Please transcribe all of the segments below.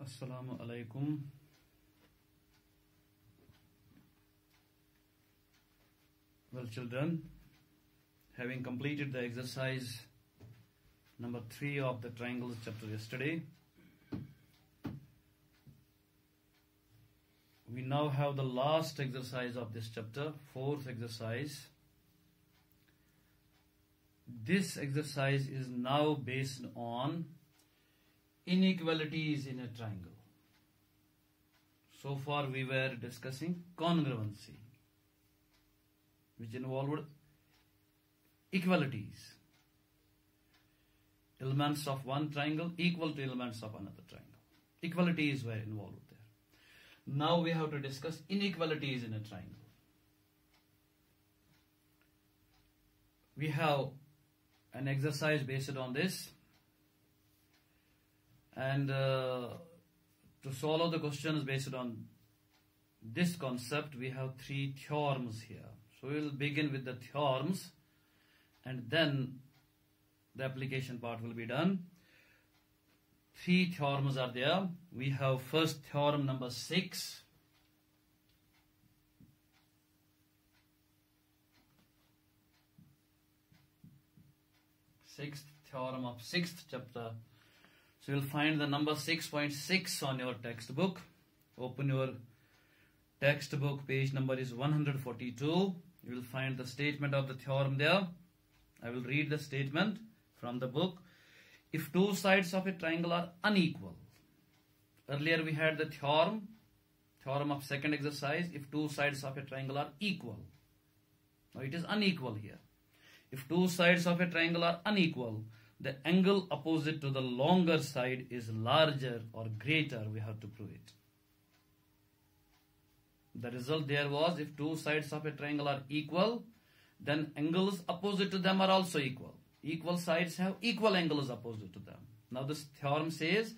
Assalamu alaikum. Well, children, having completed the exercise number 3 of the triangles chapter yesterday, we now have the last exercise of this chapter, 4th exercise. This exercise is now based on inequalities in a triangle. So far we were discussing congruency, which involved equalities. Elements of one triangle equal to elements of another triangle. Equalities were involved there. Now we have to discuss inequalities in a triangle. We have an exercise based on this. And to solve the questions based on this concept, we have 3 theorems here. So we will begin with the theorems and then the application part will be done. 3 theorems are there. We have first theorem number 6. Sixth theorem of 6th chapter. So you will find the number 6.6 on your textbook. Open your textbook, page number is 142. You will find the statement of the theorem there. I will read the statement from the book. If 2 sides of a triangle are unequal. Earlier we had the theorem of second exercise, if 2 sides of a triangle are equal. Now it is unequal here. If 2 sides of a triangle are unequal, the angle opposite to the longer side is larger or greater, we have to prove it. The result there was, if 2 sides of a triangle are equal, then angles opposite to them are also equal. Equal sides have equal angles opposite to them. Now this theorem says,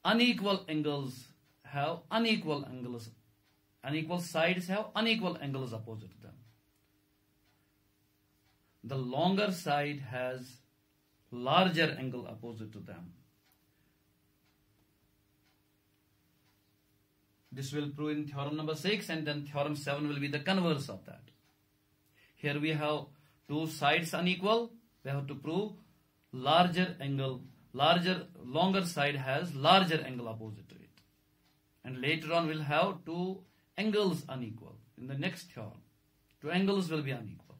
unequal angles have unequal angles. Unequal sides have unequal angles opposite to them. The longer side has larger angle opposite to them. This will prove in theorem number 6, and then theorem 7 will be the converse of that. Here we have 2 sides unequal. We have to prove longer side has larger angle opposite to it. And later on we'll have 2 angles unequal. In the next theorem, 2 angles will be unequal.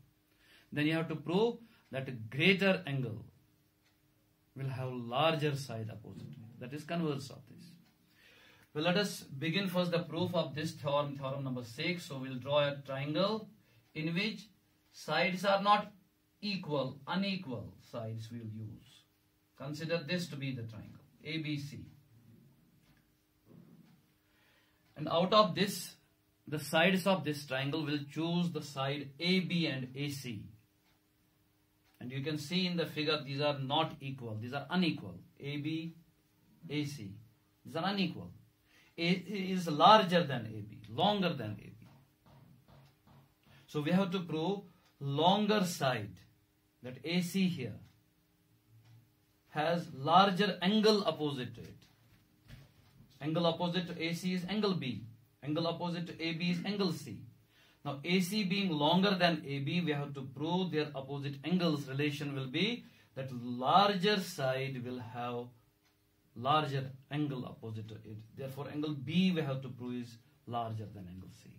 Then you have to prove that a greater angle will have larger side opposite to it. That is converse of this. Well, let us begin first the proof of this theorem, theorem number 6. So we'll draw a triangle in which sides are not equal, unequal sides we will use. Consider this to be the triangle, ABC. And out of this, the sides of this triangle will choose the side AB and AC. And you can see in the figure, these are not equal. These are unequal. AB, AC. These are unequal. A is larger than AB, longer than AB. So we have to prove longer side, that AC here, has larger angle opposite to it. Angle opposite to AC is angle B. Angle opposite to AB is angle C. Now AC being longer than AB, we have to prove their opposite angles. Relation will be that larger side will have larger angle opposite to it. Therefore angle B we have to prove is larger than angle C.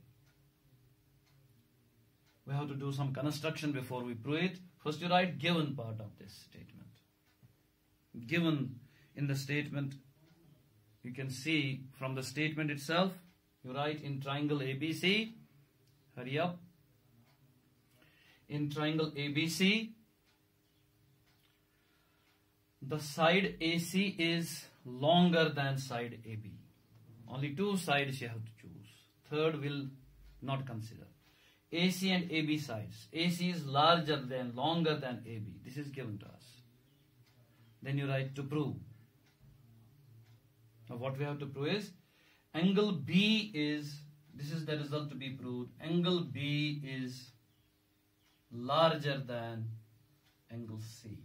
We have to do some construction before we prove it. First you write given part of this statement. Given in the statement, you can see from the statement itself, you write in triangle ABC. Hurry up. In triangle ABC, the side AC is longer than side AB. Only 2 sides you have to choose. Third will not consider. AC and AB sides. AC is longer than AB. This is given to us. Then you write to prove. Now what we have to prove is angle B is, this is the result to be proved, angle B is larger than angle C.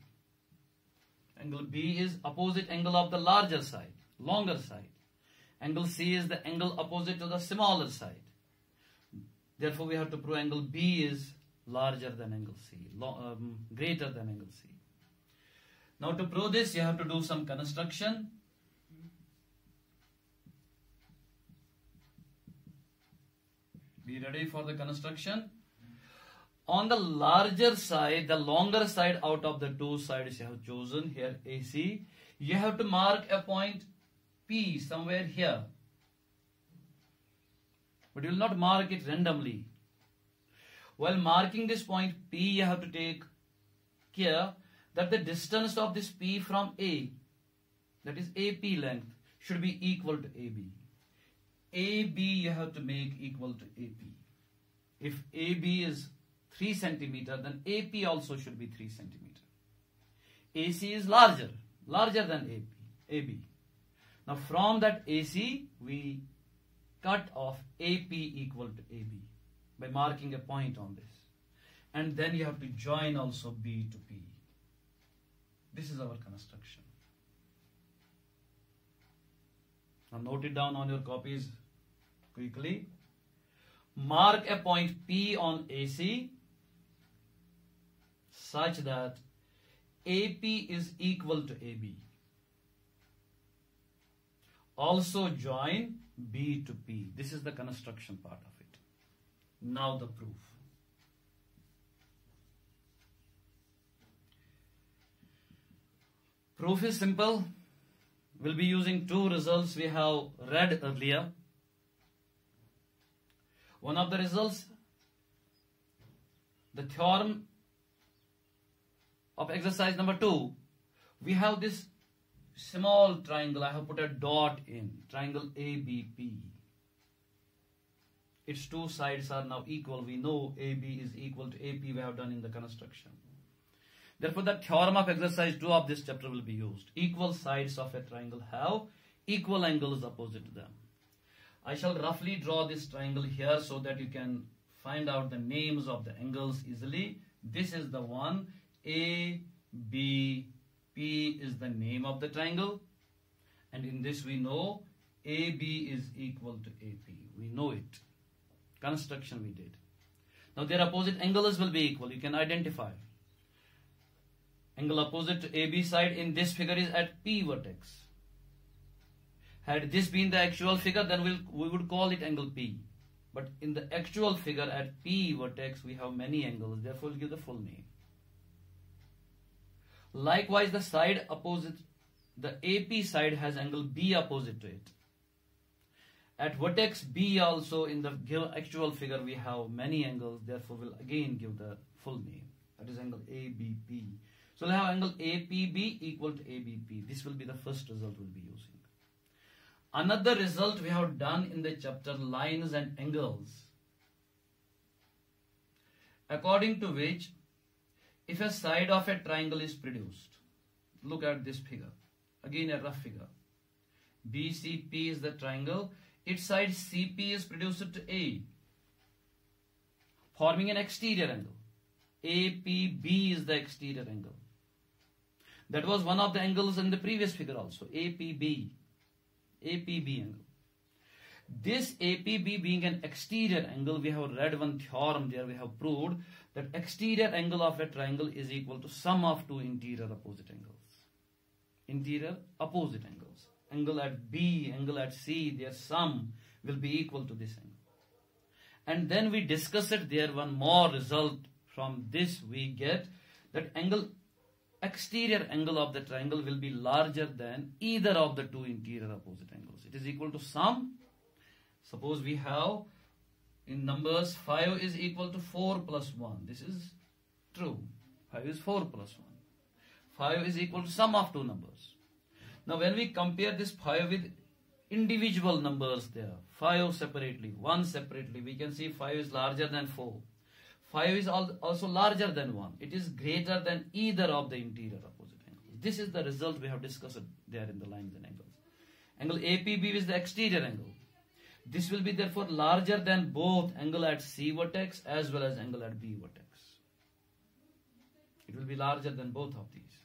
Angle B is opposite angle of the larger side, longer side. Angle C is the angle opposite to the smaller side. Therefore, we have to prove angle B is larger than angle C, greater than angle C. Now, to prove this, you have to do some construction. Be ready for the construction. On the larger side, the longer side out of the two sides you have chosen here, AC, you have to mark a point P somewhere here. But you will not mark it randomly. While marking this point P, you have to take care that the distance of this P from A, that is AP length, should be equal to AB. AB you have to make equal to AP. If AB is 3 centimeter, then AP also should be 3 centimeter. AC is larger than AB. Now from that AC, we cut off AP equal to AB by marking a point on this. And then you have to join also B to P. This is our construction. Now note it down on your copies quickly. Mark a point P on AC such that AP is equal to AB. Also join B to P. This is the construction part of it. Now the proof. Proof is simple. We'll be using two results we have read earlier. One of the results, the theorem of exercise number 2, we have this small triangle. I have put a dot in, triangle ABP. Its two sides are now equal. We know AB is equal to AP. We have done in the construction. Therefore, the theorem of exercise 2 of this chapter will be used. Equal sides of a triangle have equal angles opposite to them. I shall roughly draw this triangle here so that you can find out the names of the angles easily. This is the one. ABP is the name of the triangle. And in this we know AB is equal to AP. We know it. Construction we did. Now their opposite angles will be equal. You can identify. Angle opposite to AB side in this figure is at P vertex. Had this been the actual figure, then we would call it angle P. But in the actual figure at P vertex, we have many angles. Therefore, we'll give the full name. Likewise, the side opposite, the AP side has angle B opposite to it. At vertex B also, in the actual figure, we have many angles. Therefore, we'll again give the full name. That is angle ABP. So we'll have angle APB equal to ABP. This will be the first result we'll be using. Another result we have done in the chapter lines and angles, according to which if a side of a triangle is produced, look at this figure, again a rough figure. BCP is the triangle, its side CP is produced to A, forming an exterior angle. APB is the exterior angle. That was one of the angles in the previous figure also, APB angle. This APB being an exterior angle, we have read one theorem there. We have proved that exterior angle of a triangle is equal to sum of two interior opposite angles. Interior opposite angles. Angle at B, angle at C, their sum will be equal to this angle. And then we discuss it there. One more result from this we get that exterior angle of the triangle will be larger than either of the two interior opposite angles. It is equal to sum. Suppose we have in numbers 5 is equal to 4 plus 1. This is true. 5 is 4 plus 1. 5 is equal to sum of two numbers. Now when we compare this 5 with individual numbers there, 5 separately, 1 separately, we can see 5 is larger than 4. 5 is also larger than 1. It is greater than either of the interior opposite angles. This is the result we have discussed there in the lines and angles. Angle APB is the exterior angle. This will be therefore larger than both angle at C vertex as well as angle at B vertex. It will be larger than both of these.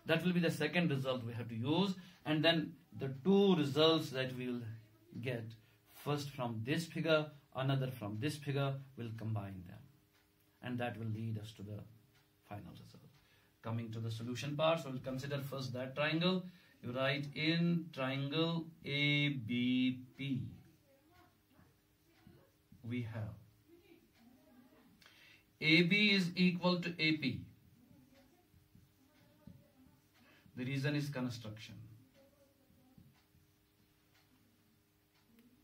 That will be the second result we have to use, and then the two results that we will get, first from this figure, another from this figure, will combine them, and that will lead us to the final result. Coming to the solution part, so we'll consider first that triangle. You write in triangle ABP, we have AB is equal to AP. The reason is construction.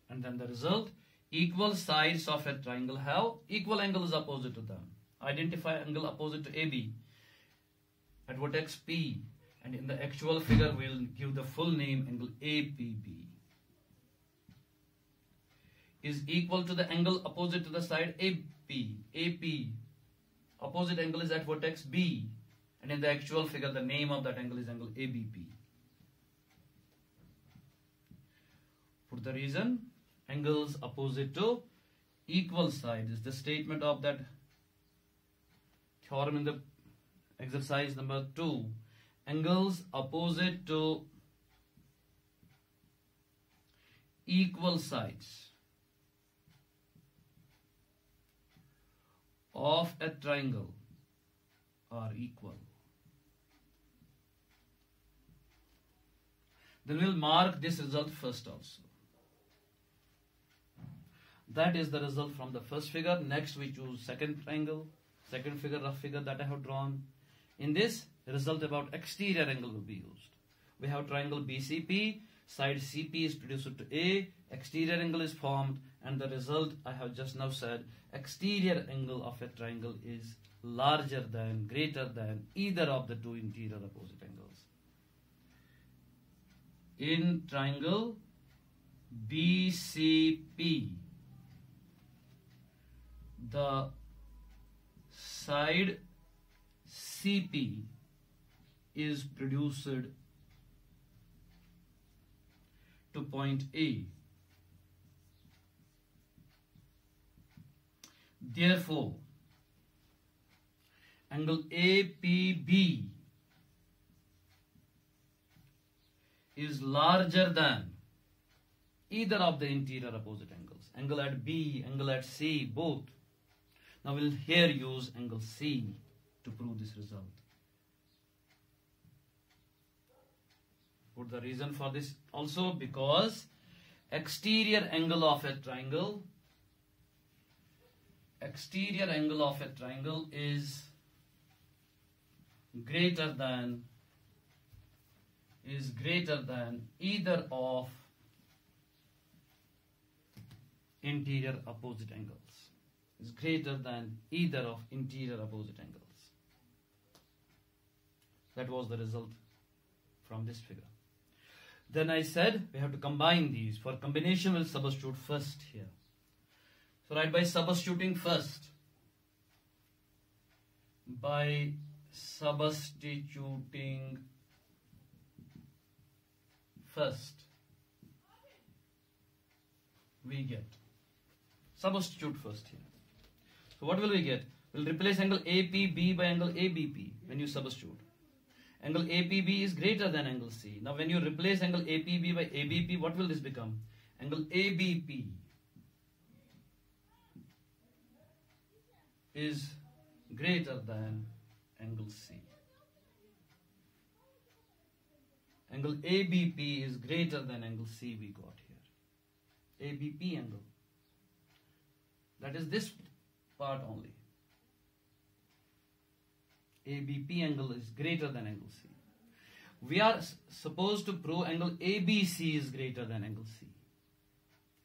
And then the result, equal sides of a triangle have equal angles opposite to them. Identify angle opposite to AB at vertex P, and in the actual figure we will give the full name, angle APB is equal to the angle opposite to the side AP. AP opposite angle is at vertex B, and in the actual figure the name of that angle is angle ABP. Put the reason, angles opposite to equal sides is the statement of that theorem in the exercise number 2. Angles opposite to equal sides of a triangle are equal. Then we'll mark this result first also. That is the result from the first figure. Next we choose second triangle, second figure, rough figure that I have drawn. In this, the result about exterior angle will be used. We have triangle BCP, side CP is produced to A, exterior angle is formed, and the result I have just now said, exterior angle of a triangle is larger than, greater than either of the two interior opposite angles. In triangle BCP, the side CP is produced to point A. Therefore, angle APB is larger than either of the interior opposite angles. Angle at B, angle at C, both. Now we'll here use angle C to prove this result. Put the reason for this also, because exterior angle of a triangle is greater than either of interior opposite angles. Is greater than either of interior opposite angles. That was the result from this figure. Then I said we have to combine these. For combination, we'll substitute first here. So write by substituting first. By substituting first, we get. Substitute first here. So what will we get? We'll replace angle APB by angle ABP when you substitute. Angle APB is greater than angle C. Now when you replace angle APB by ABP, what will this become? Angle ABP is greater than angle C. Angle ABP is greater than angle C we got here. ABP angle. That is this part only. ABP angle is greater than angle C. We are supposed to prove angle ABC is greater than angle C.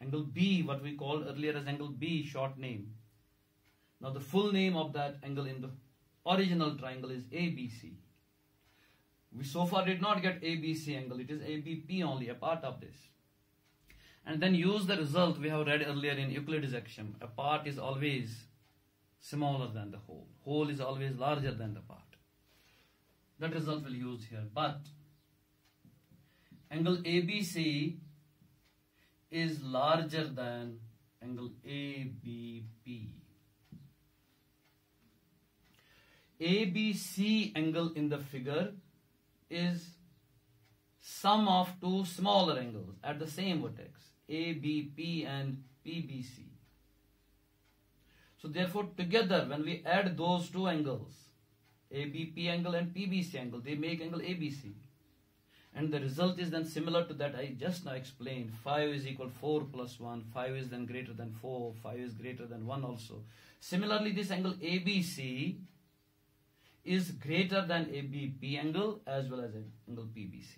Angle B, what we called earlier as angle B, short name. Now the full name of that angle in the original triangle is ABC. We so far did not get ABC angle. It is ABP only, a part of this. And then use the result we have read earlier in Euclid's axiom. A part is always smaller than the whole. Whole is always larger than the part. That result we'll use here. But angle ABC is larger than angle ABP. ABC angle in the figure is sum of two smaller angles at the same vertex, ABP and PBC. So therefore together when we add those two angles, ABP angle and PBC angle, they make angle ABC. And the result is then similar to that I just now explained. 5 is equal 4 plus 1, 5 is then greater than 4, 5 is greater than 1 also. Similarly, this angle ABC is greater than ABP angle as well as angle PBC.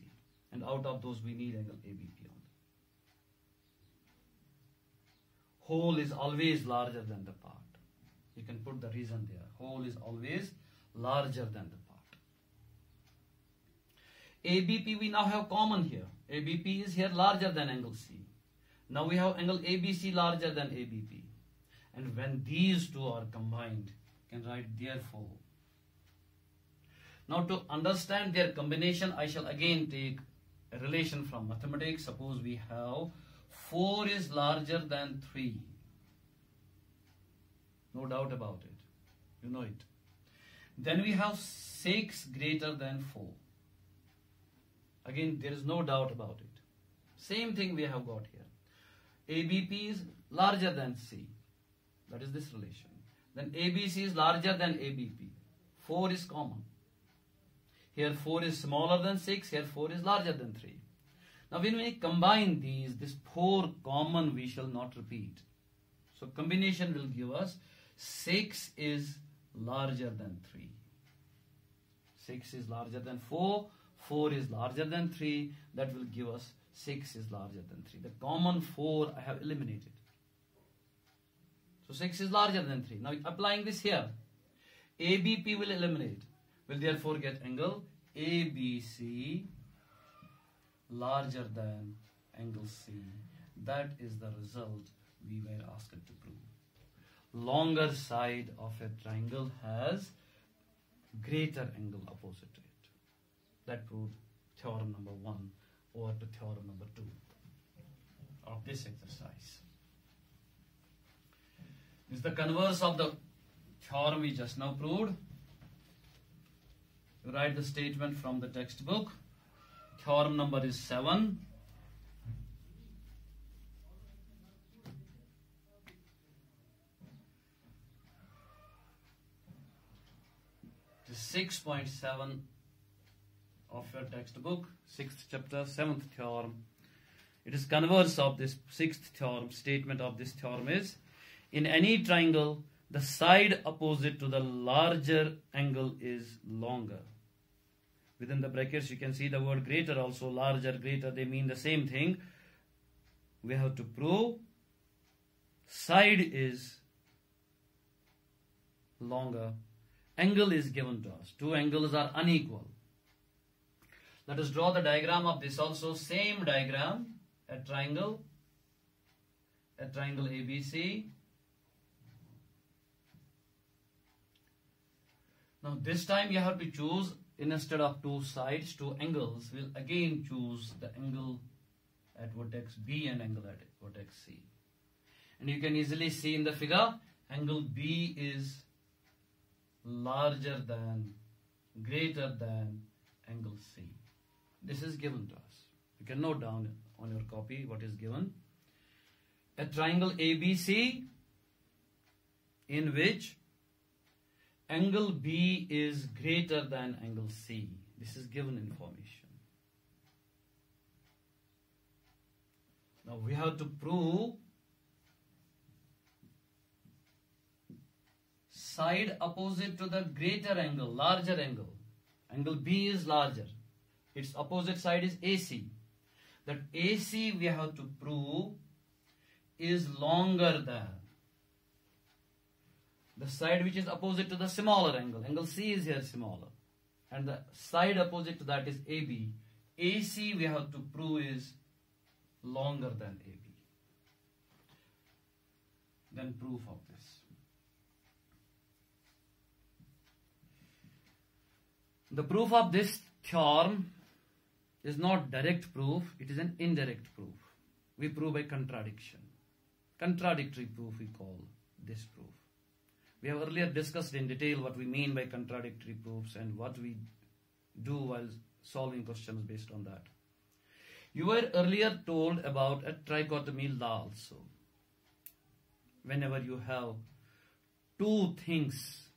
And out of those we need angle ABP only. Whole is always larger than the part. You can put the reason there. Whole is always larger than the part. ABP we now have common here. ABP is here larger than angle C. Now we have angle ABC larger than ABP. And when these two are combined, you can write therefore. Now to understand their combination, I shall again take a relation from mathematics. Suppose we have 4 is larger than 3. No doubt about it. You know it. Then we have 6 greater than 4. Again, there is no doubt about it. Same thing we have got here. ABP is larger than C. That is this relation. Then ABC is larger than ABP. 4 is common. Here 4 is smaller than 6. Here 4 is larger than 3. Now when we combine these, this 4 common we shall not repeat. So combination will give us 6 is larger than 3. 6 is larger than 4. 4 is larger than 3. That will give us 6 is larger than 3. The common 4 I have eliminated. So 6 is larger than 3. Now applying this here, ABP will eliminate. Will therefore get angle ABC larger than angle C. That is the result we were asked to prove. Longer side of a triangle has greater angle opposite to it. That proved theorem number 1 over to theorem number 2 of this exercise. This is the converse of the theorem we just now proved. You write the statement from the textbook. Theorem number is 7. It is 6.7 of your textbook, 6th chapter, 7th theorem. It is converse of this 6th theorem. Statement of this theorem is, in any triangle, the side opposite to the larger angle is longer. Within the brackets, you can see the word greater also, larger, greater, they mean the same thing. We have to prove side is longer. Angle is given to us. Two angles are unequal. Let us draw the diagram of this also. Same diagram, a triangle ABC. Now this time you have to choose, instead of two sides, two angles, we'll again choose the angle at vertex B and angle at vertex C. And you can easily see in the figure, angle B is larger than, greater than angle C. This is given to us. You can note down on your copy what is given. A triangle ABC in which angle B is greater than angle C. This is given information. Now we have to prove side opposite to the greater angle, larger angle. Angle B is larger. Its opposite side is AC. That AC we have to prove is longer than the side which is opposite to the smaller angle. Angle C is here smaller. And the side opposite to that is AB. AC we have to prove is longer than AB. Then proof of this. The proof of this theorem is not direct proof, it is an indirect proof. We prove by contradiction. Contradictory proof we call this proof. We have earlier discussed in detail what we mean by contradictory proofs and what we do while solving questions based on that. You were earlier told about a trichotomy law also. Whenever you have two things,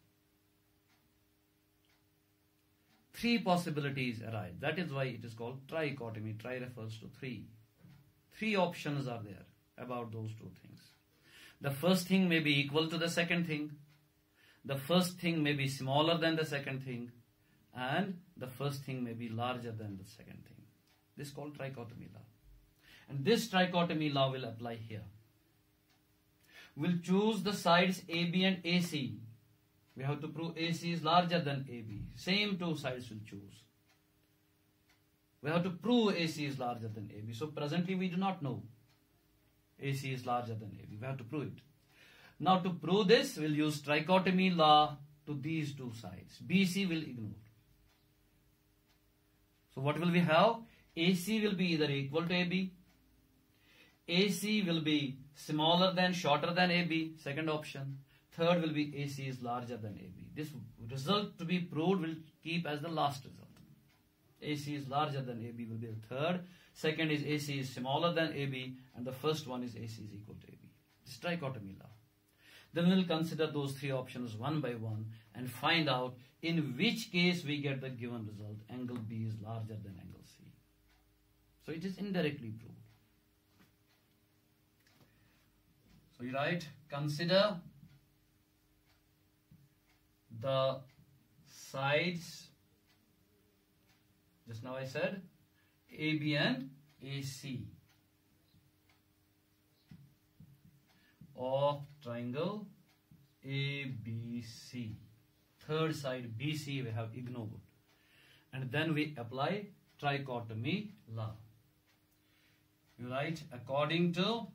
three possibilities arise. That is why it is called trichotomy. Tri refers to three. Three options are there about those two things. The first thing may be equal to the second thing. The first thing may be smaller than the second thing. And the first thing may be larger than the second thing. This is called trichotomy law. And this trichotomy law will apply here. We'll choose the sides AB and AC. We have to prove AC is larger than AB. Same two sides we'll choose. We have to prove AC is larger than AB. So presently we do not know AC is larger than AB. We have to prove it. Now to prove this, we'll use trichotomy law to these two sides. BC will ignore. So what will we have? AC will be either equal to AB. AC will be smaller than, shorter than AB. Second option. Third will be AC is larger than AB. This result to be proved will keep as the last result. AC is larger than AB will be the third. Second is AC is smaller than AB. And the first one is AC is equal to AB. This is trichotomy law. Then we'll consider those three options one by one and find out in which case we get the given result. Angle B is larger than angle C. So it is indirectly proved. So you write, consider the sides, just now I said, AB and AC of triangle ABC. Third side BC we have ignored. And then we apply trichotomy law. You write, according to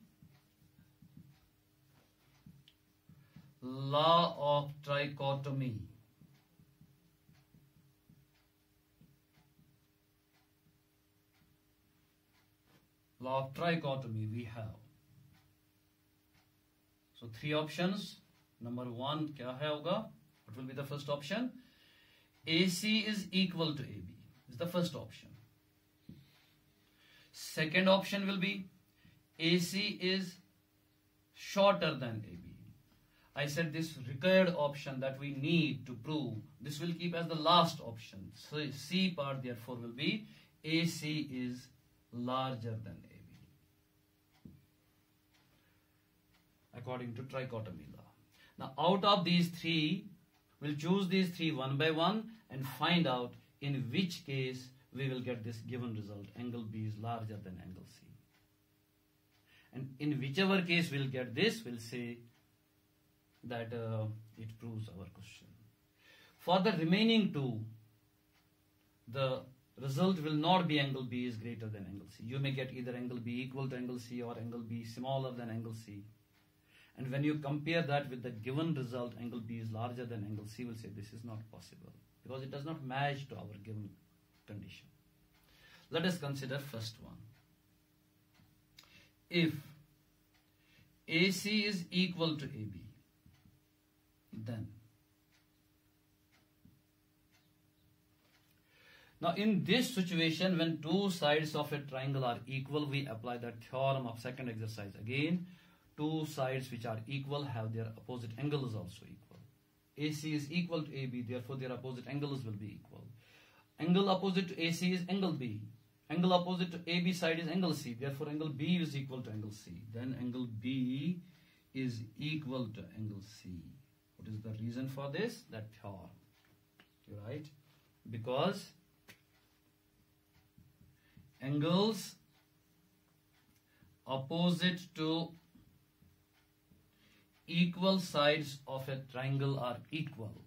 law of trichotomy, we have. So three options. Number one, क्या है होगा? What will be the first option? AC is equal to AB. Is the first option. Second option will be AC is shorter than AB. I said this required option that we need to prove. This will keep as the last option. So C part therefore will be AC is larger than AB. According to trichotomy law. Now out of these three, we'll choose these three one by one and find out in which case we will get this given result. Angle B is larger than angle C. And in whichever case we'll get this, we'll say that it proves our question. For the remaining two, the result will not be angle B is greater than angle C. You may get either angle B equal to angle C or angle B smaller than angle C. And when you compare that with the given result, angle B is larger than angle C, will say this is not possible because it does not match to our given condition. Let us consider first one. If AC is equal to AB, then now in this situation, when two sides of a triangle are equal, we apply the theorem of second exercise again. Two sides which are equal have their opposite angles also equal. AC is equal to AB, therefore their opposite angles will be equal. Angle opposite to AC is angle B. Angle opposite to AB side is angle C, therefore angle B is equal to angle C. Then angle B is equal to angle C. What is the reason for this? That theorem. Right? Because angles opposite to equal sides of a triangle are equal.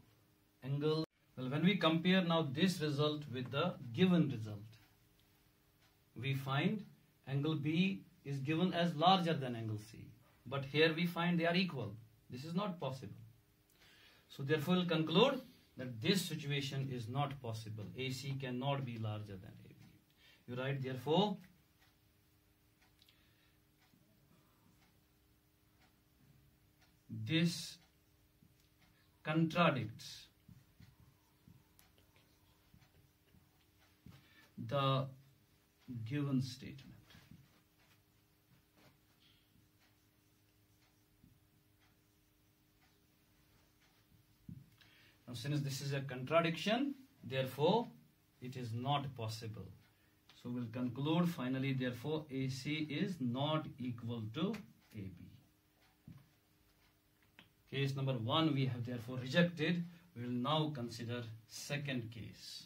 Well, when we compare now this result with the given result, we find angle B is given as larger than angle C. But here we find they are equal. This is not possible. So therefore we'll conclude that this situation is not possible. AC cannot be larger than AB. You write therefore this contradicts the given statement. Now, since this is a contradiction, therefore it is not possible. So we'll conclude finally, therefore AC is not equal to AB. Case number 1 we have therefore rejected. We will now consider second case.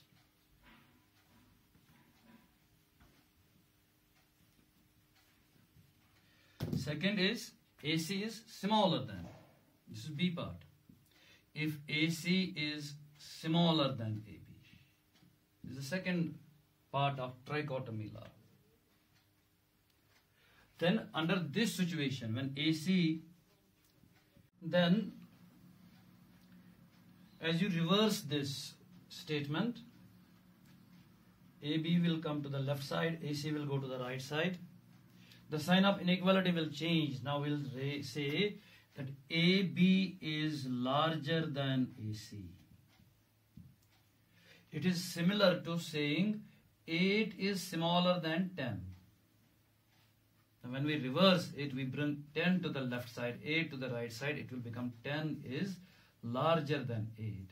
Second is AC is smaller than. This is B part. If AC is smaller than AB. This is the second part of trichotomy law. Then under this situation, when AC, then as you reverse this statement, AB will come to the left side, AC will go to the right side. The sign of inequality will change. Now we'll say that AB is larger than AC. It is similar to saying 8 is smaller than 10. Now when we reverse it, we bring 10 to the left side, 8 to the right side, it will become 10 is larger than 8.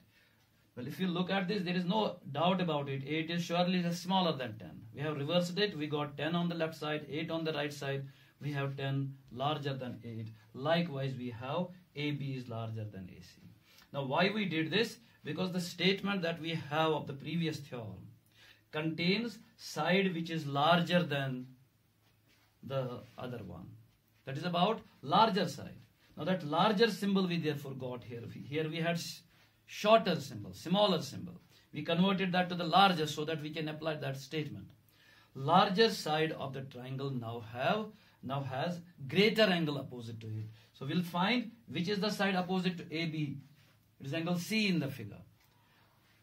Well, if you look at this, there is no doubt about it. 8 is surely smaller than 10. We have reversed it. We got 10 on the left side, 8 on the right side. We have 10 larger than 8. Likewise, we have AB is larger than AC. Now, why we did this? Because the statement that we have of the previous theorem contains side which is larger than the other one. That is about larger side. Now, that larger symbol we therefore got here. Here we had shorter symbol, smaller symbol. We converted that to the larger so that we can apply that statement. Larger side of the triangle now has greater angle opposite to it. So we'll find which is the side opposite to AB. It is angle C in the figure.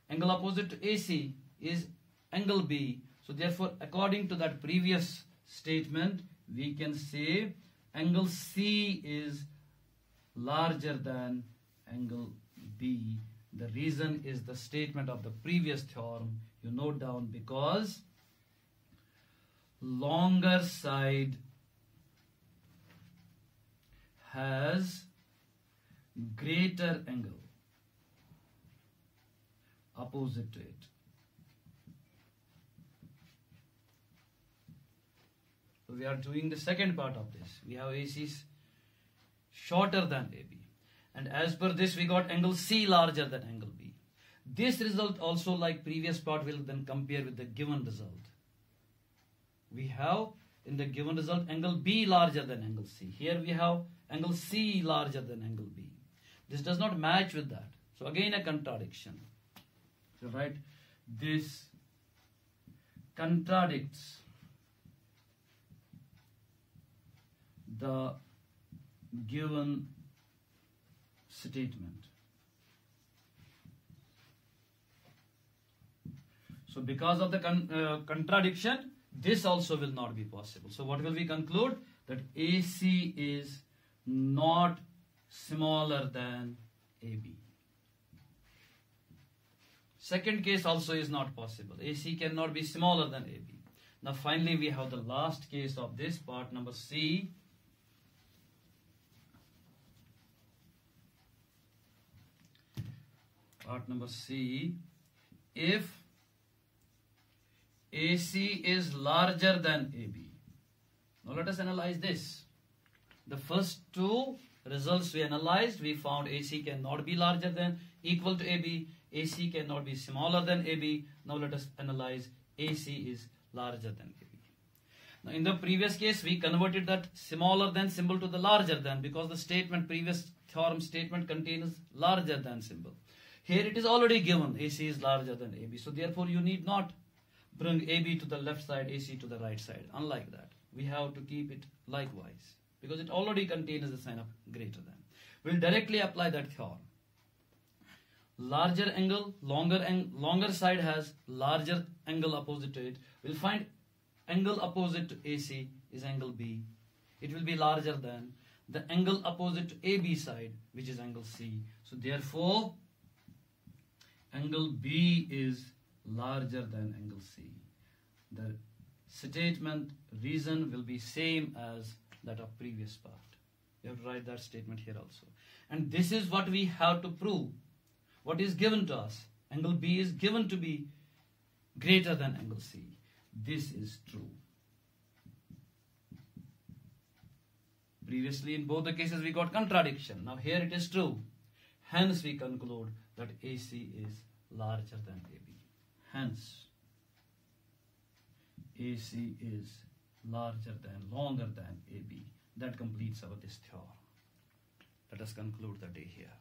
Angle opposite to AC is angle B. So therefore, according to that previous statement, we can say angle C is larger than angle B. The reason is the statement of the previous theorem. You note down, because longer side has greater angle opposite to it. So we are doing the second part of this. We have AC shorter than AB. And as per this, we got angle C larger than angle B. This result also, like previous part, will then compare with the given result. We have in the given result angle B larger than angle C. Here we have angle C larger than angle B. This does not match with that. So again a contradiction. So right, this contradicts the given statement. So because of the contradiction, this also will not be possible. So what will we conclude? That AC is not smaller than AB. Second case also is not possible. AC cannot be smaller than AB. Now finally we have the last case of this part, number C. Part number C. If AC is larger than AB. Now let us analyze this. The first two results we analyzed, we found AC cannot be larger than, equal to AB. AC cannot be smaller than AB. Now let us analyze AC is larger than AB. Now in the previous case, we converted that smaller than symbol to the larger than, because the statement, previous theorem statement contains larger than symbol. Here it is already given AC is larger than AB. So therefore you need not bring AB to the left side, AC to the right side. Unlike that, we have to keep it likewise, because it already contains the sign of greater than. We'll directly apply that theorem. Larger angle, longer side has larger angle opposite to it. We'll find angle opposite to AC is angle B. It will be larger than the angle opposite to AB side, which is angle C. So therefore, angle B is larger than angle C. the statement reason will be same as that of previous part. You have to write that statement here also. And this is what we have to prove. What is given to us? Angle B is given to be greater than angle C. This is true. Previously in both the cases we got contradiction. Now here it is true. Hence we conclude that AC is larger than AB. Hence AC is larger than, longer than AB. That completes our this theorem. Let us conclude the day here.